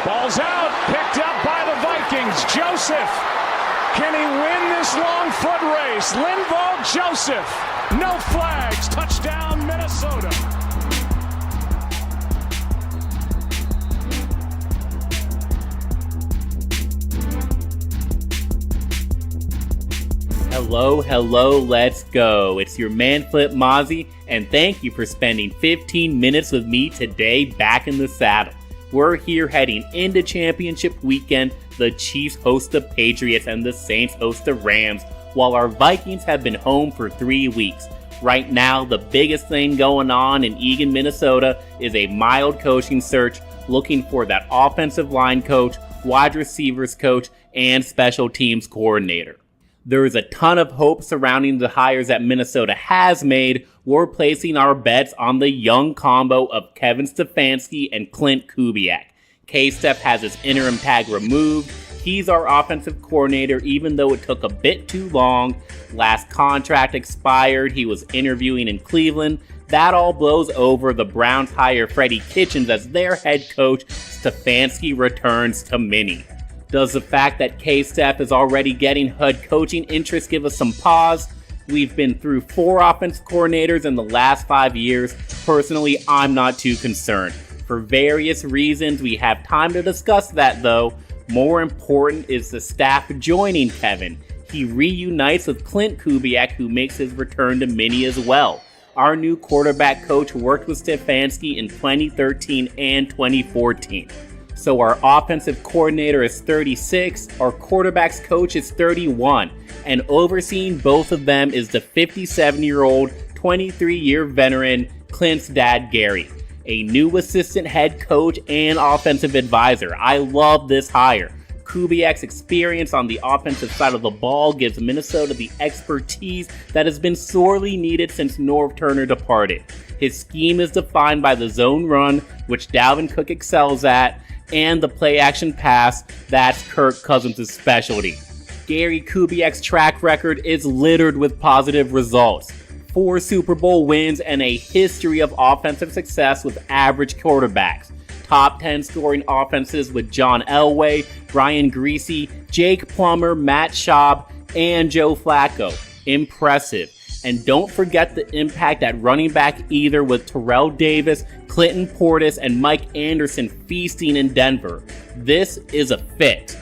Ball's out, picked up by the Vikings. Joseph, can he win this long foot race? Linval Joseph, no flags, touchdown Minnesota. Hello, let's go. It's your man Flip Mozzie, and thank you for spending 15 minutes with me today back in the saddle. We're here heading into championship weekend. The Chiefs host the Patriots and the Saints host the Rams, while our Vikings have been home for 3 weeks. Right now, the biggest thing going on in Eagan, Minnesota is a mild coaching search looking for that offensive line coach, wide receivers coach, and special teams coordinator. There is a ton of hope surrounding the hires that Minnesota has made. We're placing our bets on the young combo of Kevin Stefanski and Clint Kubiak. K-Step has his interim tag removed. He's our offensive coordinator, even though it took a bit too long. Last contract expired. He was interviewing in Cleveland. That all blows over. The Browns hire Freddie Kitchens as their head coach. Stefanski returns to Minnie. Does the fact that K-Step is already getting head coaching interest give us some pause? We've been through 4 offensive coordinators in the last 5 years. Personally, I'm not too concerned. For various reasons, we have time to discuss that though. More important is the staff joining Kevin. He reunites with Clint Kubiak, who makes his return to Minnie as well. Our new quarterback coach worked with Stefanski in 2013 and 2014. So our offensive coordinator is 36, our quarterback's coach is 31, and overseeing both of them is the 57-year-old, 23-year veteran, Clint's dad, Gary, a new assistant head coach and offensive advisor. I love this hire. Kubiak's experience on the offensive side of the ball gives Minnesota the expertise that has been sorely needed since Norv Turner departed. His scheme is defined by the zone run, which Dalvin Cook excels at, and the play-action pass, that's Kirk Cousins' specialty. Gary Kubiak's track record is littered with positive results. 4 Super Bowl wins and a history of offensive success with average quarterbacks. Top 10 scoring offenses with John Elway, Brian Griese, Jake Plummer, Matt Schaub, and Joe Flacco. Impressive. And don't forget the impact at running back either, with Terrell Davis, Clinton Portis, and Mike Anderson feasting in Denver. This is a fit.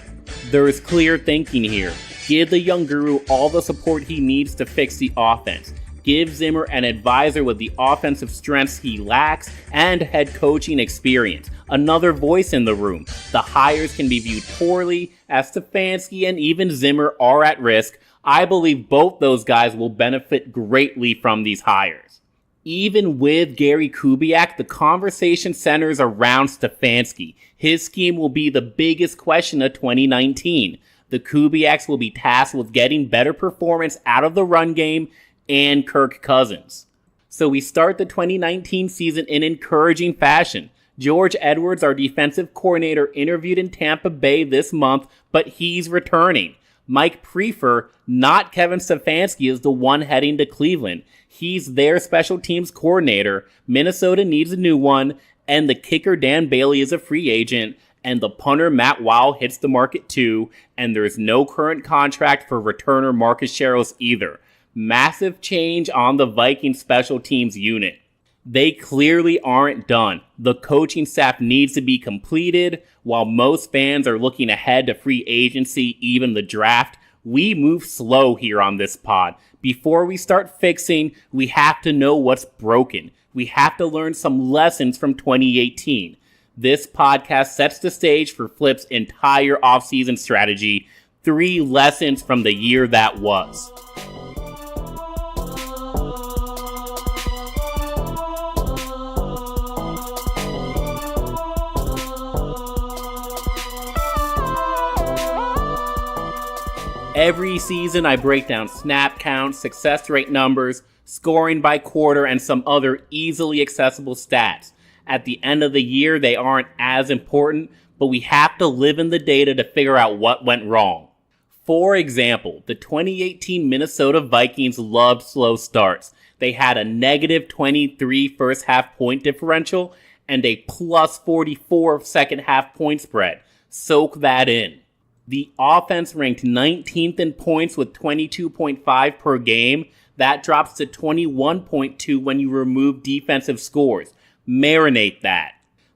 There is clear thinking here. Give the young guru all the support he needs to fix the offense. Give Zimmer an advisor with the offensive strengths he lacks and head coaching experience. Another voice in the room. The hires can be viewed poorly, as Stefanski and even Zimmer are at risk. I believe both those guys will benefit greatly from these hires. Even with Gary Kubiak, the conversation centers around Stefanski. His scheme will be the biggest question of 2019. The Kubiaks will be tasked with getting better performance out of the run game and Kirk Cousins. So we start the 2019 season in encouraging fashion. George Edwards, our defensive coordinator, interviewed in Tampa Bay this month, but he's returning. Mike Prefer, not Kevin Stefanski, is the one heading to Cleveland. He's their special teams coordinator. Minnesota needs a new one, and the kicker Dan Bailey is a free agent, and the punter Matt Wow hits the market too, and there's no current contract for returner Marcus Sherrills either. Massive change on the Vikings special teams unit. They clearly aren't done. The coaching staff needs to be completed. While most fans are looking ahead to free agency, even the draft, we move slow here on this pod. Before we start fixing, we have to know what's broken. We have to learn some lessons from 2018. This podcast sets the stage for Flip's entire offseason strategy. 3 lessons from the year that was. Every season, I break down snap counts, success rate numbers, scoring by quarter, and some other easily accessible stats. At the end of the year, they aren't as important, but we have to live in the data to figure out what went wrong. For example, the 2018 Minnesota Vikings loved slow starts. They had a negative 23 first half point differential and a plus 44 second half point spread. Soak that in. The offense ranked 19th in points with 22.5 per game. That drops to 21.2 when you remove defensive scores. Marinate that.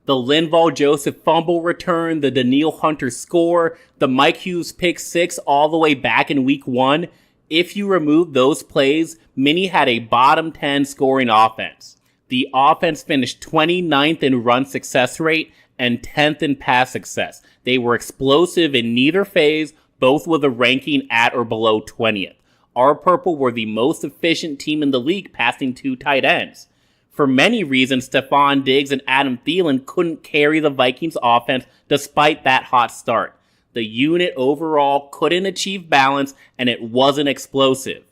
The Linval Joseph fumble return, the Danielle Hunter score, the Mike Hughes pick six all the way back in week 1. If you remove those plays, Minnie had a bottom 10 scoring offense. The offense finished 29th in run success rate and 10th in pass success. They were explosive in neither phase, both with a ranking at or below 20th. Our Purple were the most efficient team in the league, passing 2 tight ends. For many reasons, Stephon Diggs and Adam Thielen couldn't carry the Vikings offense despite that hot start. The unit overall couldn't achieve balance, and it wasn't explosive.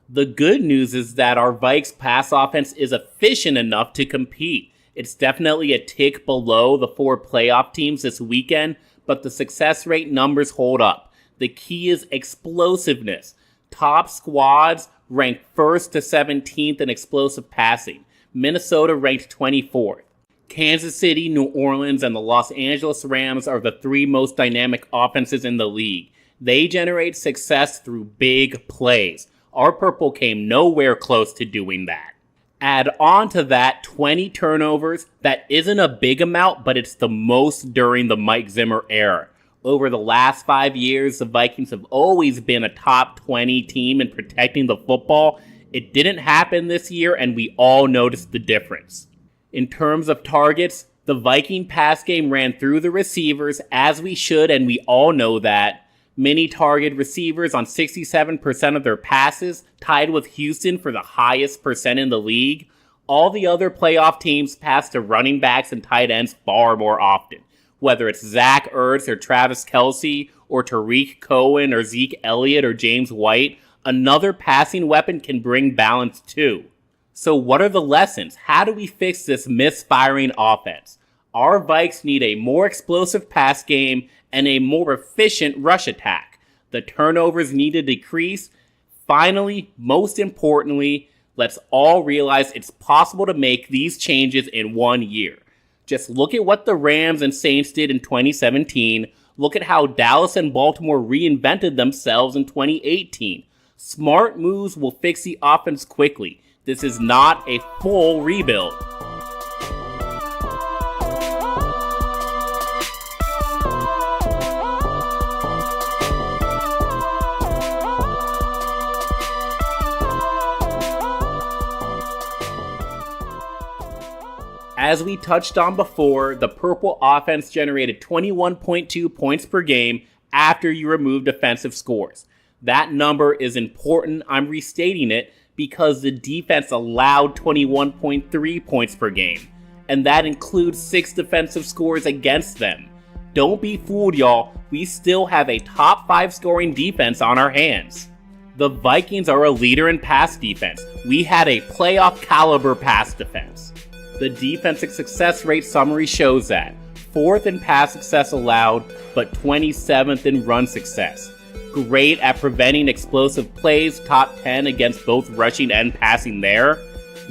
The good news is that our Vikes pass offense is efficient enough to compete. It's definitely a tick below the 4 playoff teams this weekend, but the success rate numbers hold up. The key is explosiveness. Top squads ranked 1st to 17th in explosive passing. Minnesota ranked 24th. Kansas City, New Orleans, and the Los Angeles Rams are the 3 most dynamic offenses in the league. They generate success through big plays. Our Purple came nowhere close to doing that. Add on to that 20 turnovers. That isn't a big amount, but it's the most during the Mike Zimmer era. Over the last 5 years, the Vikings have always been a top 20 team in protecting the football. It didn't happen this year, and we all noticed the difference. In terms of targets, the Viking pass game ran through the receivers, as we should, and we all know that. Many target receivers on 67% of their passes, tied with Houston for the highest percent in the league. All the other playoff teams pass to running backs and tight ends far more often. Whether it's Zach Ertz or Travis Kelce, or Tariq Cohen or Zeke Elliott or James White, another passing weapon can bring balance too. So what are the lessons? How do we fix this misfiring offense? Our Vikes need a more explosive pass game and a more efficient rush attack. The turnovers need to decrease. Finally, most importantly, let's all realize it's possible to make these changes in 1 year. Just look at what the Rams and Saints did in 2017. Look at how Dallas and Baltimore reinvented themselves in 2018. Smart moves will fix the offense quickly. This is not a full rebuild. As we touched on before, the Purple offense generated 21.2 points per game after you remove defensive scores. That number is important. I'm restating it because the defense allowed 21.3 points per game, and that includes 6 defensive scores against them. Don't be fooled, y'all. We still have a top 5 scoring defense on our hands. The Vikings are a leader in pass defense. We had a playoff caliber pass defense. The defensive success rate summary shows that 4th in pass success allowed, but 27th in run success. Great at preventing explosive plays, top 10 against both rushing and passing there.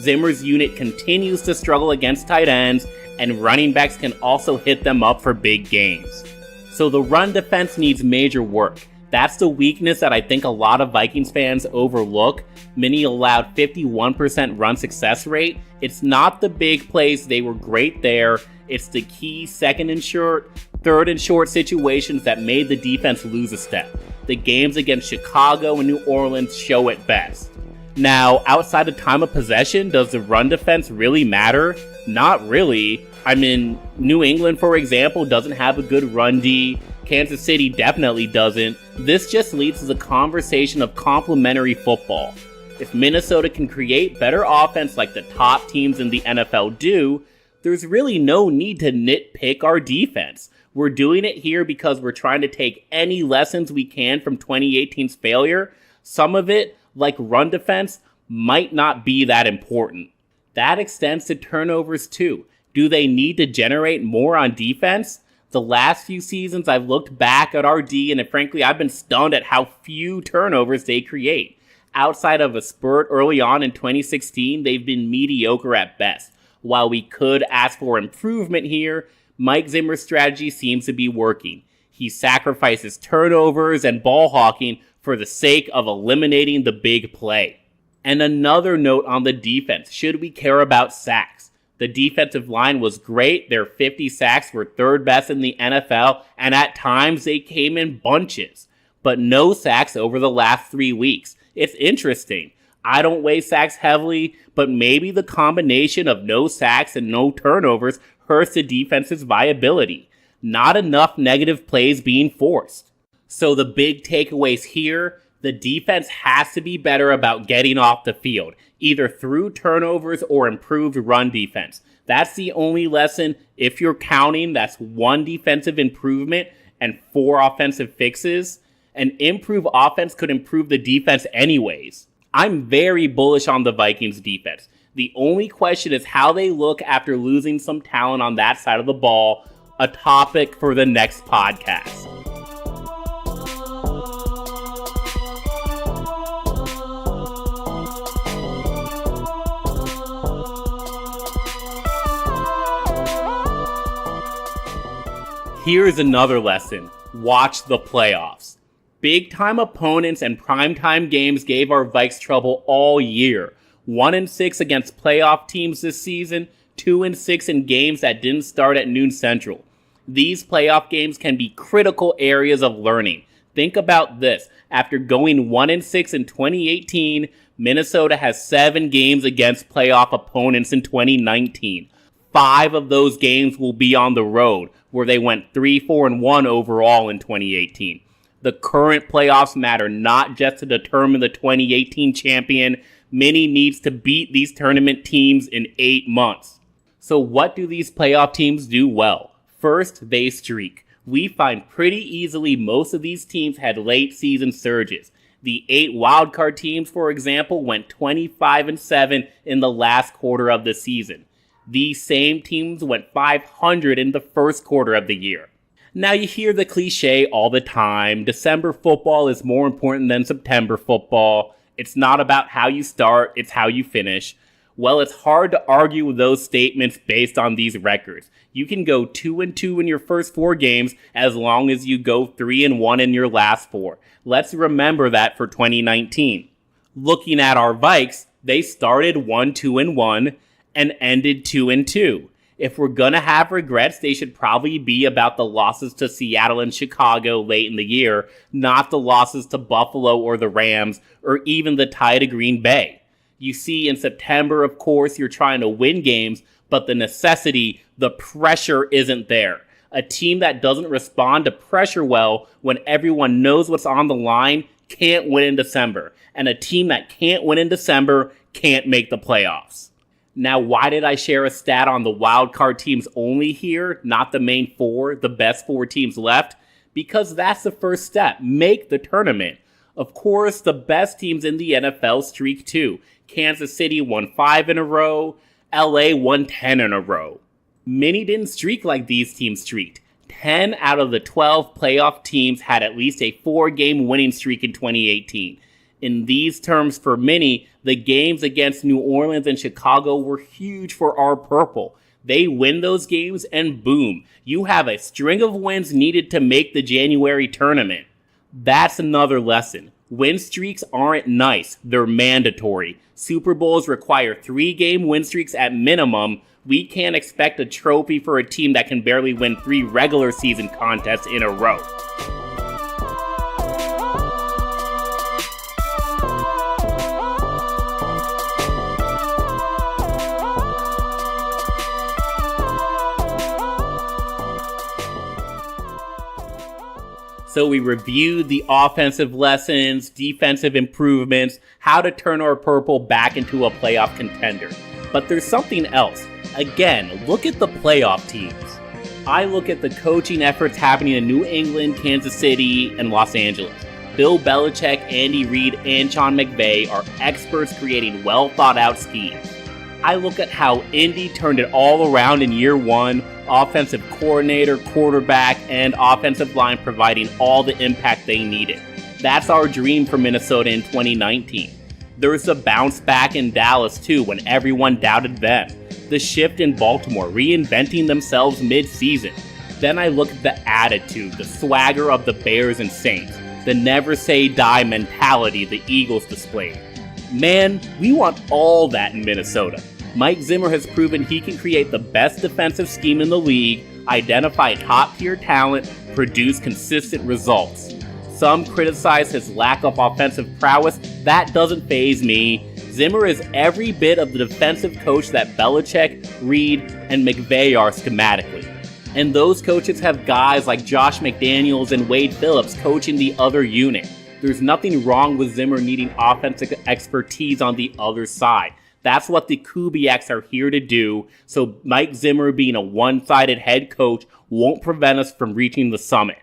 Zimmer's unit continues to struggle against tight ends, and running backs can also hit them up for big games. So the run defense needs major work. That's the weakness that I think a lot of Vikings fans overlook. Many allowed 51% run success rate. It's not the big plays, they were great there. It's the key 2nd and short, 3rd and short situations that made the defense lose a step. The games against Chicago and New Orleans show it best. Now, outside of time of possession, does the run defense really matter? Not really. I mean, New England, for example, doesn't have a good run D. Kansas City definitely doesn't. This just leads to the conversation of complementary football. If Minnesota can create better offense like the top teams in the NFL do, there's really no need to nitpick our defense. We're doing it here because we're trying to take any lessons we can from 2018's failure. Some of it, like run defense, might not be that important. That extends to turnovers too. Do they need to generate more on defense? The last few seasons, I've looked back at our D, and frankly, I've been stunned at how few turnovers they create. Outside of a spurt early on in 2016, they've been mediocre at best. While we could ask for improvement here, Mike Zimmer's strategy seems to be working. He sacrifices turnovers and ball hawking for the sake of eliminating the big play. And another note on the defense, should we care about sacks? The defensive line was great, their 50 sacks were third best in the NFL, and at times they came in bunches. But no sacks over the last 3 weeks. It's interesting. I don't weigh sacks heavily, but maybe the combination of no sacks and no turnovers hurts the defense's viability. Not enough negative plays being forced. So the big takeaways here, the defense has to be better about getting off the field, either through turnovers or improved run defense. That's the only lesson. If you're counting, that's 1 defensive improvement and 4 offensive fixes. An improved offense could improve the defense anyways. I'm very bullish on the Vikings defense. The only question is how they look after losing some talent on that side of the ball, a topic for the next podcast. Here's another lesson. Watch the playoffs. Big-time opponents and primetime games gave our Vikes trouble all year. 1-6 against playoff teams this season, 2-6 in games that didn't start at noon central. These playoff games can be critical areas of learning. Think about this. After going 1-6 in 2018, Minnesota has 7 games against playoff opponents in 2019. 5 of those games will be on the road, where they went 3-4-1 overall in 2018. The current playoffs matter not just to determine the 2018 champion. Minnie needs to beat these tournament teams in 8 months. So what do these playoff teams do well? First, they streak. We find pretty easily most of these teams had late season surges. The 8 wildcard teams, for example, went 25-7 in the last quarter of the season. These same teams went 500 in the first quarter of the year. Now you hear the cliche all the time, December football is more important than September football. It's not about how you start, it's how you finish. Well, it's hard to argue with those statements based on these records. You can go 2-2 in your first 4 games as long as you go 3-1 in your last 4. Let's remember that for 2019. Looking at our Vikes, they started 1-2-1 and ended 2-2. If we're gonna have regrets, they should probably be about the losses to Seattle and Chicago late in the year, not the losses to Buffalo or the Rams, or even the tie to Green Bay. You see, in September, of course, you're trying to win games, but the necessity, the pressure isn't there. A team that doesn't respond to pressure well when everyone knows what's on the line can't win in December. And a team that can't win in December can't make the playoffs. Now, why did I share a stat on the wildcard teams only here, not the main 4, the best 4 teams left? Because that's the first step. Make the tournament. Of course, the best teams in the NFL streak too. Kansas City won 5 in a row. LA won 10 in a row. Many didn't streak like these teams streaked. 10 out of the 12 playoff teams had at least a 4-game winning streak in 2018. In these terms, for many, the games against New Orleans and Chicago were huge for our purple. They win those games and boom, you have a string of wins needed to make the January tournament. That's another lesson. Win streaks aren't nice, they're mandatory. Super Bowls require 3-game win streaks at minimum. We can't expect a trophy for a team that can barely win 3 regular season contests in a row. So we reviewed the offensive lessons, defensive improvements, how to turn our purple back into a playoff contender. But there's something else. Again, look at the playoff teams. I look at the coaching efforts happening in New England, Kansas City, and Los Angeles. Bill Belichick, Andy Reid, and Sean McVay are experts creating well-thought-out schemes. I look at how Indy turned it all around in year 1, offensive coordinator, quarterback, and offensive line providing all the impact they needed. That's our dream for Minnesota in 2019. There was a bounce back in Dallas too when everyone doubted them. The shift in Baltimore, reinventing themselves mid-season. Then I look at the attitude, the swagger of the Bears and Saints, the never-say-die mentality the Eagles displayed. Man, we want all that in Minnesota. Mike Zimmer has proven he can create the best defensive scheme in the league, identify top-tier talent, produce consistent results. Some criticize his lack of offensive prowess. That doesn't faze me. Zimmer is every bit of the defensive coach that Belichick, Reed, and McVay are schematically. And those coaches have guys like Josh McDaniels and Wade Phillips coaching the other unit. There's nothing wrong with Zimmer needing offensive expertise on the other side. That's what the Kubiaks are here to do, so Mike Zimmer being a one-sided head coach won't prevent us from reaching the summit.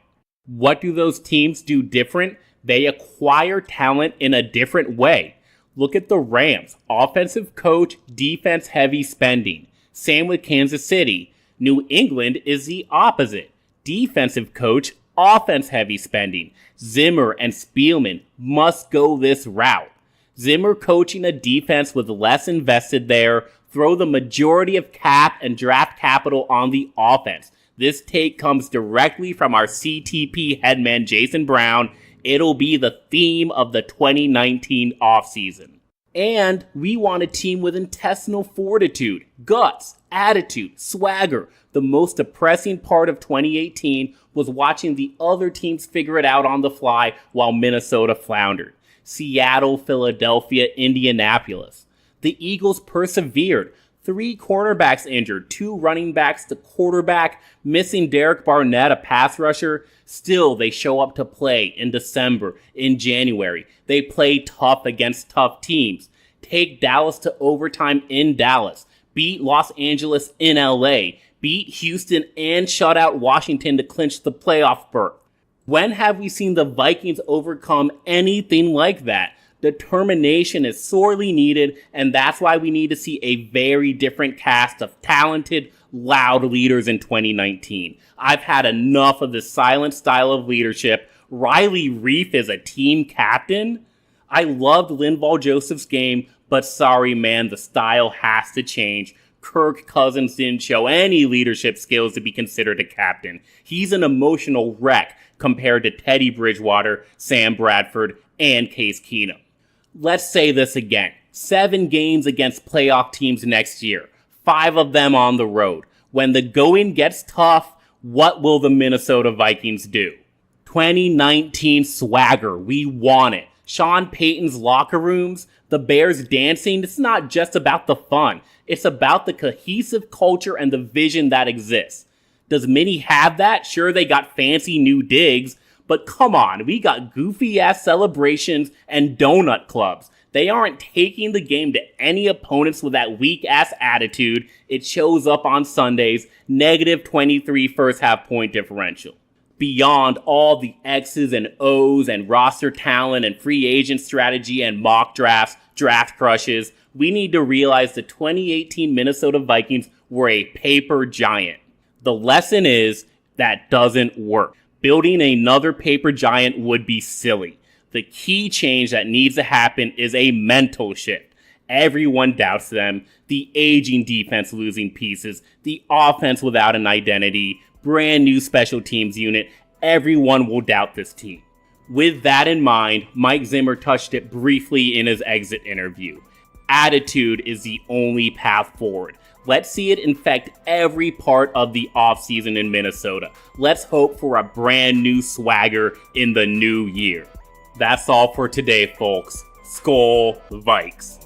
What do those teams do different? They acquire talent in a different way. Look at the Rams. Offensive coach, defense-heavy spending. Same with Kansas City. New England is the opposite. Defensive coach, offense-heavy spending. Zimmer and Spielman must go this route. Zimmer coaching a defense with less invested there, throw the majority of cap and draft capital on the offense. This take comes directly from our CTP headman Jason Brown. It'll be the theme of the 2019 offseason. And we want a team with intestinal fortitude, guts, attitude, swagger. The most depressing part of 2018 was watching the other teams figure it out on the fly while Minnesota floundered. Seattle, Philadelphia, Indianapolis. The Eagles persevered. 3 cornerbacks injured, 2 running backs, the quarterback, missing Derek Barnett, a pass rusher. Still, they show up to play in December, in January. They play tough against tough teams. Take Dallas to overtime in Dallas. Beat Los Angeles in LA. Beat Houston and shut out Washington to clinch the playoff berth. When have we seen the Vikings overcome anything like that? Determination is sorely needed, and that's why we need to see a very different cast of talented, loud leaders in 2019. I've had enough of this silent style of leadership. Riley Reiff is a team captain? I loved Linval Joseph's game, but sorry man, the style has to change. Kirk Cousins didn't show any leadership skills to be considered a captain. He's an emotional wreck compared to Teddy Bridgewater, Sam Bradford, and Case Keenum. Let's say this again. 7 games against playoff teams next year. 5 of them on the road. When the going gets tough, what will the Minnesota Vikings do? 2019 swagger. We want it. Sean Payton's locker rooms, the Bears dancing. It's not just about the fun. It's about the cohesive culture and the vision that exists. Does Minnie have that? Sure, they got fancy new digs, but come on, we got goofy-ass celebrations and donut clubs. They aren't taking the game to any opponents with that weak-ass attitude. It shows up on Sundays, -23 first-half point differential. Beyond all the X's and O's and roster talent and free agent strategy and mock drafts, draft crushes, we need to realize the 2018 Minnesota Vikings were a paper giant. The lesson is that doesn't work. Building another paper giant would be silly. The key change that needs to happen is a mental shift. Everyone doubts them. The aging defense losing pieces. The offense without an identity. Brand new special teams unit. Everyone will doubt this team. With that in mind, Mike Zimmer touched it briefly in his exit interview. Attitude is the only path forward. Let's see it infect every part of the offseason in Minnesota. Let's hope for a brand new swagger in the new year. That's all for today, folks. Skol Vikes.